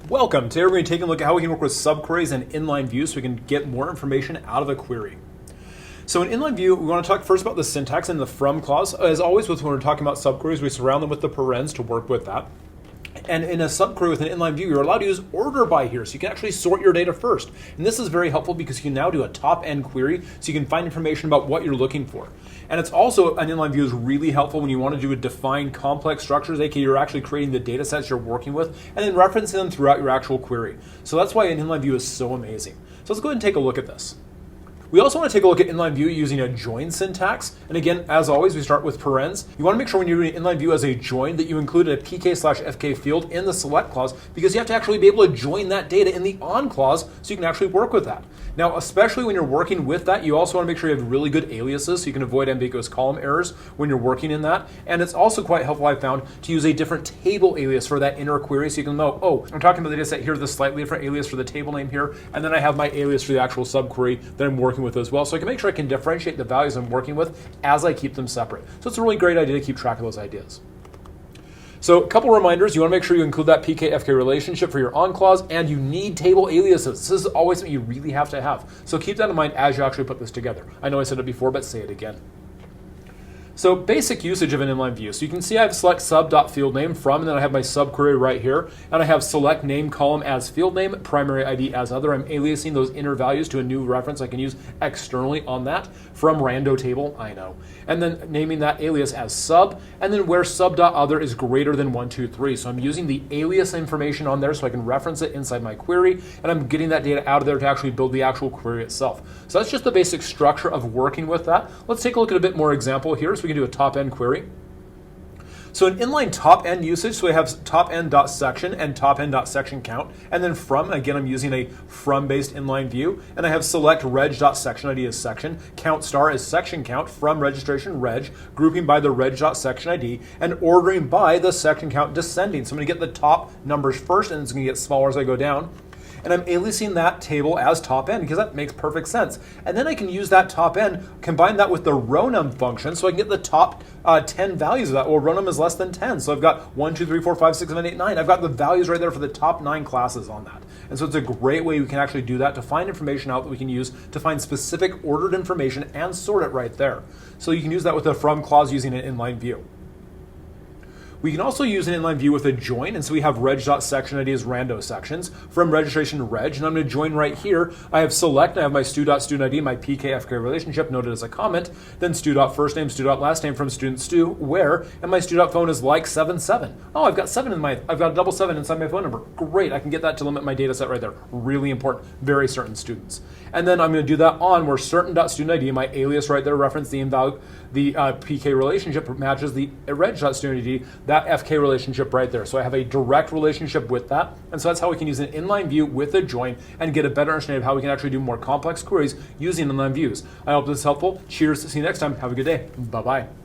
Welcome. Today we're going to take a look at how we can work with subqueries and inline views so we can get more information out of a query. So in inline view, we want to talk first about the syntax and the from clause. As always, when we're talking about subqueries, we surround them with the parens to work with that. And in a subquery with an inline view, you're allowed to use order by here, so you can actually sort your data first. And this is very helpful because you can now do a top-end query, so you can find information about what you're looking for. And it's also, an inline view is really helpful when you want to do a define complex structures, aka you're actually creating the data sets you're working with, and then referencing them throughout your actual query. So that's why an inline view is so amazing. So let's go ahead and take a look at this. We also want to take a look at inline view using a join syntax. And again, as always, we start with parens. You want to make sure when you're doing inline view as a join that you include a pk/fk field in the select clause, because you have to actually be able to join that data in the on clause so you can actually work with that. Now, especially when you're working with that, you also want to make sure you have really good aliases so you can avoid ambiguous column errors when you're working in that. And it's also quite helpful, I've found, to use a different table alias for that inner query so you can know, oh, I'm talking about the data set, here's the slightly different alias for the table name here, and then I have my alias for the actual subquery that I'm working with as well. So I can make sure I can differentiate the values I'm working with as I keep them separate. So it's a really great idea to keep track of those ideas. So a couple reminders, you want to make sure you include that PK-FK relationship for your on clause, and you need table aliases. This is always something you really have to have. So keep that in mind as you actually put this together. I know I said it before, but say it again. So basic usage of an inline view. So you can see I have select sub.fieldName from, and then I have my subquery right here. And I have select name column as field name, primary ID as other. I'm aliasing those inner values to a new reference I can use externally on that from rando table, I know. And then naming that alias as sub, and then where sub.other is greater than 1, 2, 3. So I'm using the alias information on there so I can reference it inside my query, and I'm getting that data out of there to actually build the actual query itself. So that's just the basic structure of working with that. Let's take a look at a bit more example here. So we can do a top-end query. So an inline top-end usage, so we have top-end.section and top-end.section count, and then from, again, I'm using a from-based inline view, and I have select reg.section ID as section, count star as section count, from registration reg, grouping by the reg.section ID, and ordering by the section count descending. So I'm going to get the top numbers first, and it's going to get smaller as I go down. And I'm aliasing that table as top end because that makes perfect sense. And then I can use that top end, combine that with the rownum function so I can get the top 10 values of that. Well, rownum is less than 10. So I've got 1, 2, 3, 4, 5, 6, 7, 8, 9. I've got the values right there for the top 9 classes on that. And so it's a great way we can actually do that to find information out that we can use to find specific ordered information and sort it right there. So you can use that with a from clause using an inline view. We can also use an inline view with a join, and so we have reg.section ID as rando sections from registration reg, and I'm going to join right here. I have select, and I have my stu.student ID, my PK-FK relationship noted as a comment, then stu.first name, stu.last name from student stu, where, and my stu.phone is like 77. Oh, I've got I've got a double 7 inside my phone number. Great, I can get that to limit my data set right there. Really important, very certain students. And then I'm going to do that on where certain.student ID, my alias right there, reference the invalid, the PK relationship matches the reg.student ID, that FK relationship right there. So I have a direct relationship with that. And so that's how we can use an inline view with a join and get a better understanding of how we can actually do more complex queries using inline views. I hope this is helpful. Cheers. See you next time. Have a good day. Bye-bye.